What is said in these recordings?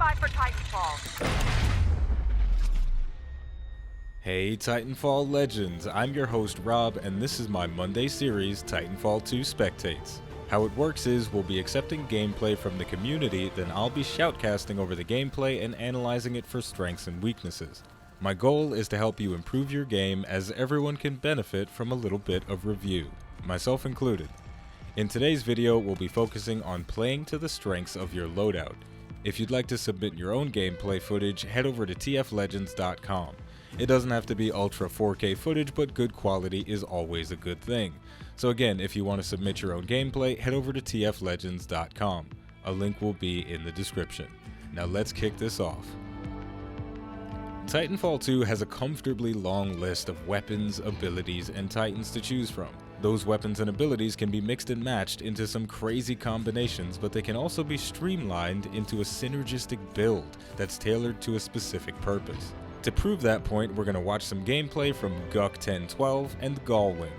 by for Titanfall. Hey Titanfall legends, I'm your host Rob, and this is my Monday series, Titanfall 2 Spectates. How it works is, we'll be accepting gameplay from the community, then I'll be shoutcasting over the gameplay and analyzing it for strengths and weaknesses. My goal is to help you improve your game, as everyone can benefit from a little bit of review, myself included. In today's video, we'll be focusing on playing to the strengths of your loadout. If you'd like to submit your own gameplay footage, head over to tflegends.com. It doesn't have to be ultra 4K footage, but good quality is always a good thing. So again, if you want to submit your own gameplay, head over to tflegends.com. A link will be in the description. Now let's kick this off. Titanfall 2 has a comfortably long list of weapons, abilities, and titans to choose from. Those weapons and abilities can be mixed and matched into some crazy combinations, but they can also be streamlined into a synergistic build that's tailored to a specific purpose. To prove that point, we're going to watch some gameplay from Guk1012 and Galwin.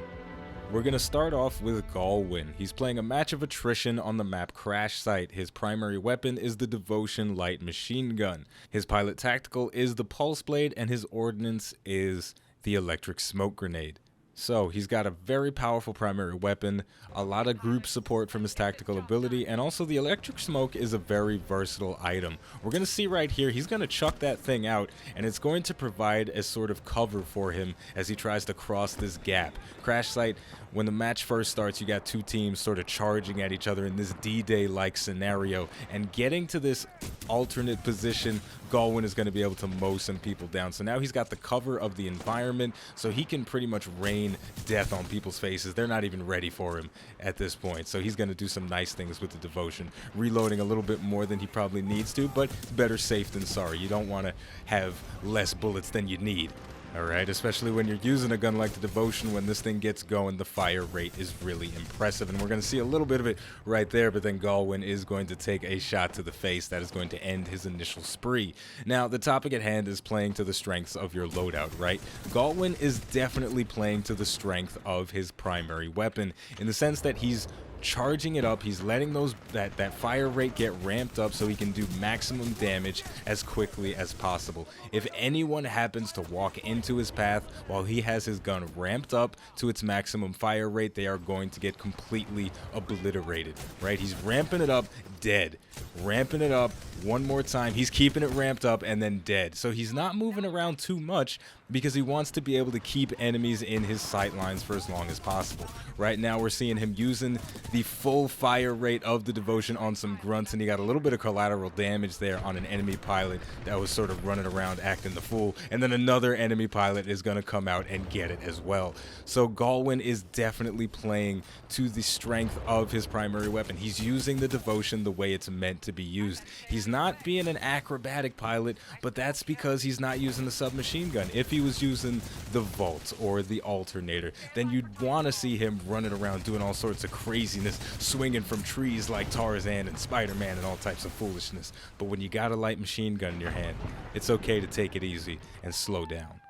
We're going to start off with Galwin. He's playing a match of attrition on the map Crash Site. His primary weapon is the Devotion light machine gun. His pilot tactical is the Pulse Blade, and his ordnance is the electric smoke grenade. So he's got a very powerful primary weapon, a lot of group support from his tactical ability, and also the electric smoke is a very versatile item. We're going to see right here, he's going to chuck that thing out, and it's going to provide a sort of cover for him as he tries to cross this gap. Crash Site, when the match first starts, you got two teams sort of charging at each other in this D-Day-like scenario, and getting to this alternate position, Galwin is going to be able to mow some people down. So now he's got the cover of the environment, so he can pretty much rain death on people's faces. They're not even ready for him at this point, so he's going to do some nice things with the Devotion, reloading a little bit more than he probably needs to, but better safe than sorry. You don't want to have less bullets than you need. Alright, especially when you're using a gun like the Devotion. When this thing gets going, the fire rate is really impressive, and we're going to see a little bit of it right there, but then Galwin is going to take a shot to the face that is going to end his initial spree. Now, the topic at hand is playing to the strengths of your loadout, right? Galwin is definitely playing to the strength of his primary weapon, in the sense that he's charging it up, he's letting that fire rate get ramped up so he can do maximum damage as quickly as possible. If anyone happens to walk into his path while he has his gun ramped up to its maximum fire rate, they are going to get completely obliterated, right? He's ramping it up, dead. Ramping it up one more time, he's keeping it ramped up, and then dead. So he's not moving around too much because he wants to be able to keep enemies in his sight lines for as long as possible. Right now we're seeing him using the full fire rate of the Devotion on some grunts, and he got a little bit of collateral damage there on an enemy pilot that was sort of running around acting the fool, and then another enemy pilot is going to come out and get it as well. So Galwin is definitely playing to the strength of his primary weapon. He's using the Devotion the way it's meant to be used. He's not being an acrobatic pilot, but that's because he's not using the submachine gun. If he was using the Vault or the Alternator, then you'd want to see him running around doing all sorts of craziness, swinging from trees like Tarzan and Spider-Man and all types of foolishness. But when you got a light machine gun in your hand, it's okay to take it easy and slow down.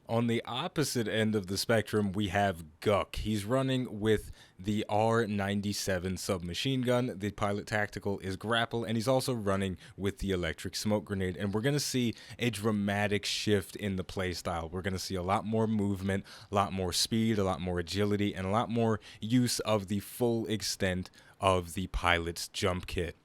On the opposite end of the spectrum, we have Guk. He's running with the R97 submachine gun. The pilot tactical is grapple, and he's also running with the electric smoke grenade. And we're going to see a dramatic shift in the playstyle. We're going to see a lot more movement, a lot more speed, a lot more agility, and a lot more use of the full extent of the pilot's jump kit.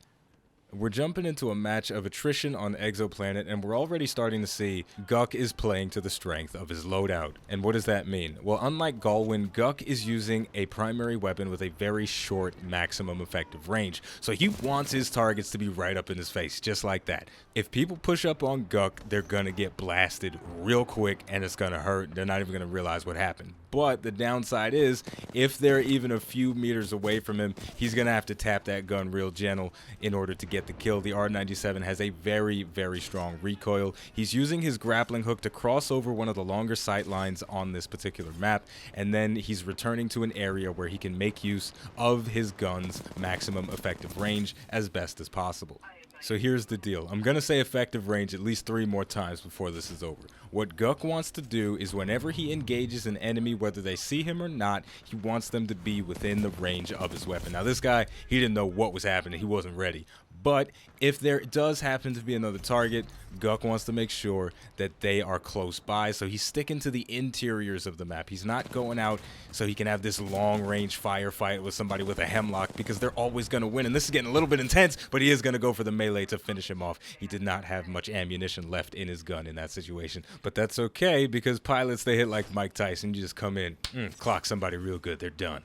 We're jumping into a match of attrition on Exoplanet, and we're already starting to see Guk is playing to the strength of his loadout. And what does that mean? Well, unlike Galwin, Guk is using a primary weapon with a very short maximum effective range. So he wants his targets to be right up in his face, just like that. If people push up on Guk, they're gonna get blasted real quick, and it's gonna hurt. They're not even gonna realize what happened. But the downside is, if they're even a few meters away from him, he's going to have to tap that gun real gentle in order to get the kill. The R97 has a very, very strong recoil. He's using his grappling hook to cross over one of the longer sight lines on this particular map, and then he's returning to an area where he can make use of his gun's maximum effective range as best as possible. So here's the deal. I'm going to say effective range at least 3 more times before this is over. What Guk wants to do is whenever he engages an enemy, whether they see him or not, he wants them to be within the range of his weapon. Now this guy, he didn't know what was happening. He wasn't ready. But if there does happen to be another target, Guk wants to make sure that they are close by, so he's sticking to the interiors of the map. He's not going out so he can have this long-range firefight with somebody with a hemlock, because they're always going to win. And this is getting a little bit intense, but he is going to go for the melee to finish him off. He did not have much ammunition left in his gun in that situation, but that's okay, because pilots, they hit like Mike Tyson. You just come in, clock somebody real good, they're done.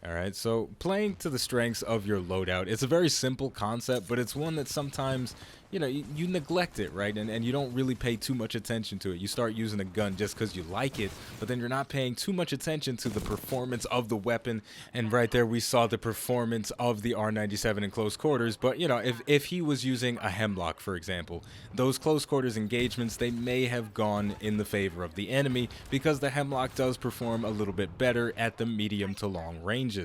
Alright, so playing to the strengths of your loadout, it's a very simple concept, but it's one that sometimes, you know, you neglect it, right? And you don't really pay too much attention to it. You start using a gun just because you like it, but then you're not paying too much attention to the performance of the weapon. And right there, we saw the performance of the R97 in close quarters. But, you know, if he was using a hemlock, for example, those close quarters engagements, they may have gone in the favor of the enemy, because the hemlock does perform a little bit better at the medium to long ranges.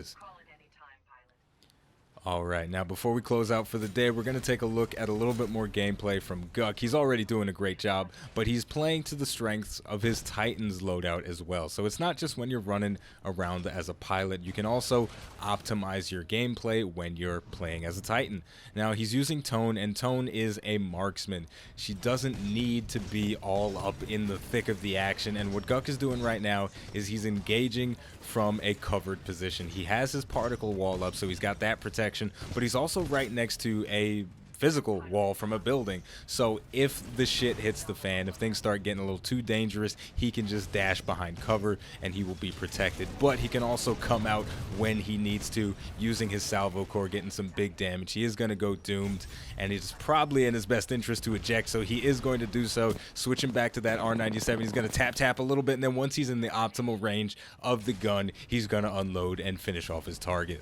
Alright, now before we close out for the day, we're going to take a look at a little bit more gameplay from Guk. He's already doing a great job, but he's playing to the strengths of his Titan's loadout as well. So it's not just when you're running around as a pilot, you can also optimize your gameplay when you're playing as a Titan. Now he's using Tone, and Tone is a marksman. She doesn't need to be all up in the thick of the action, and what Guk is doing right now is he's engaging from a covered position. He has his particle wall up, so he's got that protection, but he's also right next to a physical wall from a building. So if the shit hits the fan, if things start getting a little too dangerous, he can just dash behind cover and he will be protected. But he can also come out when he needs to, using his salvo core, getting some big damage. He is going to go doomed, and it's probably in his best interest to eject, so he is going to do so. Switching back to that R97, he's going to tap a little bit, and then once he's in the optimal range of the gun, he's going to unload and finish off his target.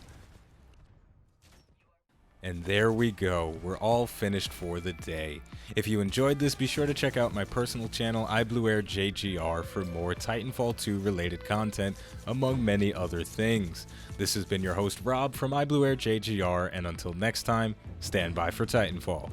And there we go, we're all finished for the day. If you enjoyed this, be sure to check out my personal channel, iBlueAirJGR, for more Titanfall 2 related content, among many other things. This has been your host Rob from iBlueAirJGR, and until next time, stand by for Titanfall.